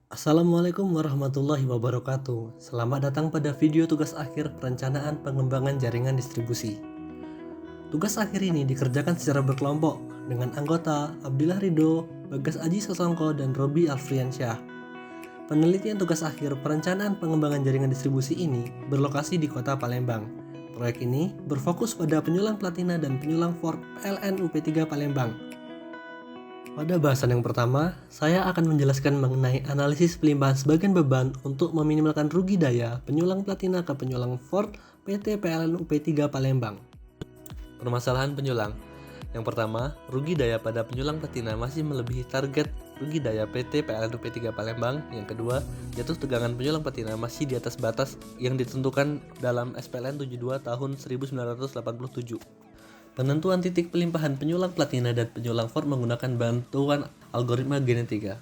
Assalamualaikum warahmatullahi wabarakatuh. Selamat datang pada video tugas akhir perencanaan pengembangan jaringan distribusi. Tugas akhir ini dikerjakan secara berkelompok dengan anggota Abdillah Ridho, Bagas Aji Sasongko, dan Robi Alfriansyah. Penelitian tugas akhir perencanaan pengembangan jaringan distribusi ini berlokasi di kota Palembang. Proyek ini berfokus pada penyulang platina dan penyulang Ford PLN UP3 Palembang. Pada bahasan yang pertama, saya akan menjelaskan mengenai analisis pelimpahan sebagian beban untuk meminimalkan rugi daya penyulang platina ke penyulang Ford PT PLN UP3 Palembang. Permasalahan penyulang. Yang pertama, rugi daya pada penyulang platina masih melebihi target rugi daya PT PLN UP3 Palembang. Yang kedua, jatuh tegangan penyulang platina masih di atas batas yang ditentukan dalam SPLN 72 tahun 1987. Penentuan titik pelimpahan penyulang platina dan penyulang Ford menggunakan bantuan algoritma genetika.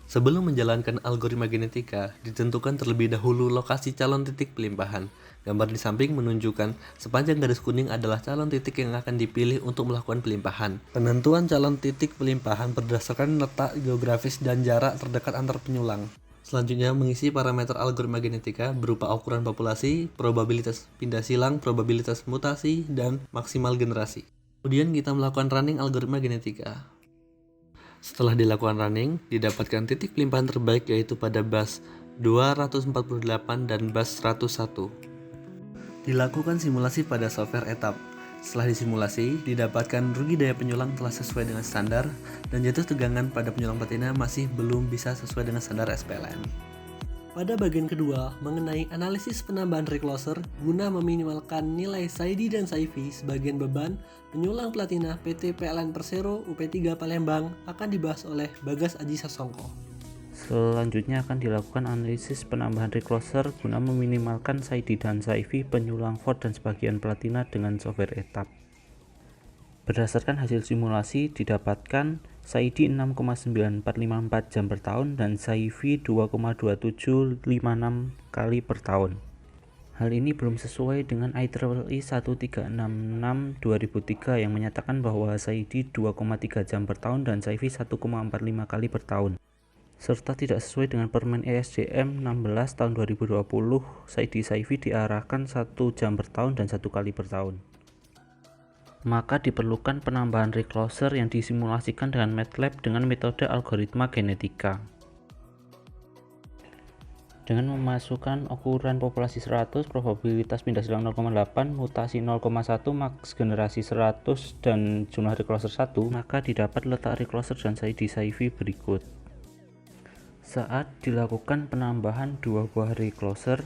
Sebelum menjalankan algoritma genetika, ditentukan terlebih dahulu lokasi calon titik pelimpahan. Gambar di samping menunjukkan sepanjang garis kuning adalah calon titik yang akan dipilih untuk melakukan pelimpahan. Penentuan calon titik pelimpahan berdasarkan letak geografis dan jarak terdekat antar penyulang. Selanjutnya, mengisi parameter algoritma genetika berupa ukuran populasi, probabilitas pindah silang, probabilitas mutasi, dan maksimal generasi. Kemudian kita melakukan running algoritma genetika. Setelah dilakukan running, didapatkan titik pelimpahan terbaik yaitu pada bus 248 dan bus 101. Dilakukan simulasi pada software etap. Setelah disimulasi, didapatkan rugi daya penyulang telah sesuai dengan standar dan jatuh tegangan pada penyulang platina masih belum bisa sesuai dengan standar SPLN. Pada bagian kedua, mengenai analisis penambahan recloser guna meminimalkan nilai SAIDI dan SAIFI sebagian beban penyulang platina PT PLN Persero UP3 Palembang akan dibahas oleh Bagas Aji Sasongko. Selanjutnya akan dilakukan analisis penambahan recloser guna meminimalkan SAIDI dan SAIFI penyulang Ford dan sebagian platina dengan software etap. Berdasarkan hasil simulasi didapatkan SAIDI 6,9454 jam per tahun dan SAIFI 2,2756 kali per tahun. Hal ini belum sesuai dengan IEEE 1366/2003 yang menyatakan bahwa SAIDI 2,3 jam per tahun dan SAIFI 1,45 kali per tahun. Serta tidak sesuai dengan Permen ESDM 16 tahun 2020, SAIDI SAIFI diarahkan 1 jam per tahun dan 1 kali per tahun. Maka diperlukan penambahan recloser yang disimulasikan dengan MATLAB dengan metode algoritma genetika. Dengan memasukkan ukuran populasi 100, probabilitas pindah silang 0,8, mutasi 0,1, maks generasi 100, dan jumlah recloser 1, maka didapat letak recloser dan SAIDI SAIFI berikut. Saat dilakukan penambahan 2 buah recloser,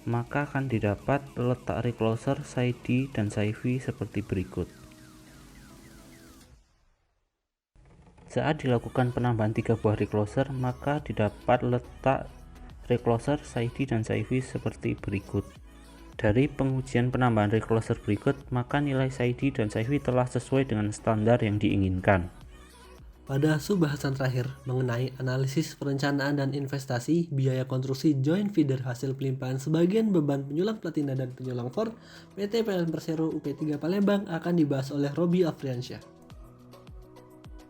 maka akan didapat letak recloser, SAIDI, dan SAIFI seperti berikut. Saat dilakukan penambahan 3 buah recloser, maka didapat letak recloser, SAIDI, dan SAIFI seperti berikut. Dari pengujian penambahan recloser berikut, maka nilai SAIDI dan SAIFI telah sesuai dengan standar yang diinginkan. Pada subbahasan terakhir mengenai analisis perencanaan dan investasi biaya konstruksi joint feeder hasil pelimpahan sebagian beban penyulang platina dan penyulang Ford PT PLN Persero UP3 Palembang akan dibahas oleh Robi Alfriansyah.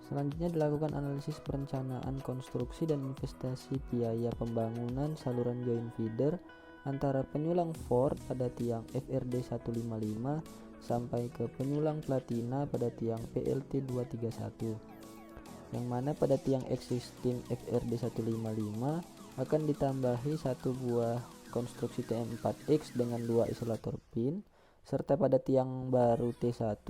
Selanjutnya dilakukan analisis perencanaan konstruksi dan investasi biaya pembangunan saluran joint feeder antara penyulang Ford pada tiang FRD 155 sampai ke penyulang platina pada tiang PLT 231. Yang mana pada tiang existing FRD 155 akan ditambahi 1 buah konstruksi TM4X dengan 2 isolator pin, serta pada tiang baru T1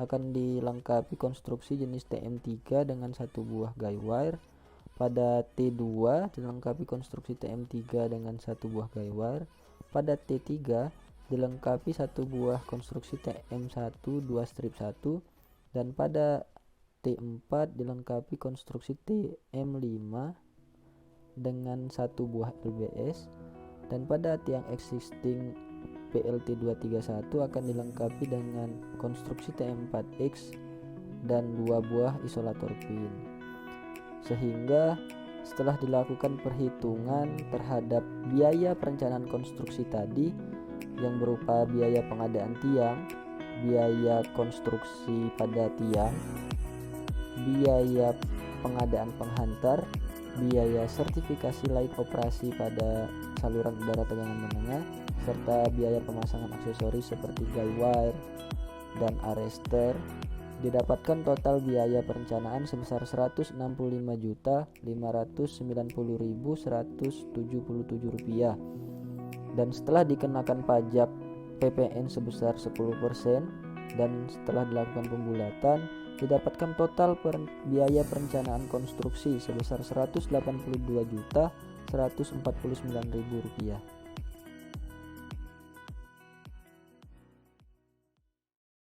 akan dilengkapi konstruksi jenis TM3 dengan 1 buah guy wire. Pada T2 dilengkapi konstruksi TM3 dengan 1 buah guy wire. Pada T3 dilengkapi 1 buah konstruksi TM1 2 strip 1, dan pada T4 dilengkapi konstruksi TM5 dengan 1 buah LBS, dan pada tiang existing PLT 231 akan dilengkapi dengan konstruksi TM4X dan 2 buah isolator pin. Sehingga setelah dilakukan perhitungan terhadap biaya perencanaan konstruksi tadi yang berupa biaya pengadaan tiang, biaya konstruksi pada tiang, biaya pengadaan penghantar, biaya sertifikasi layak operasi pada saluran udara tegangan menengah, serta biaya pemasangan aksesoris seperti guy wire dan arrester. Didapatkan total biaya perencanaan sebesar Rp165.590.177 dan setelah dikenakan pajak PPN sebesar 10% dan setelah dilakukan pembulatan didapatkan total biaya perencanaan konstruksi sebesar Rp182.149.000.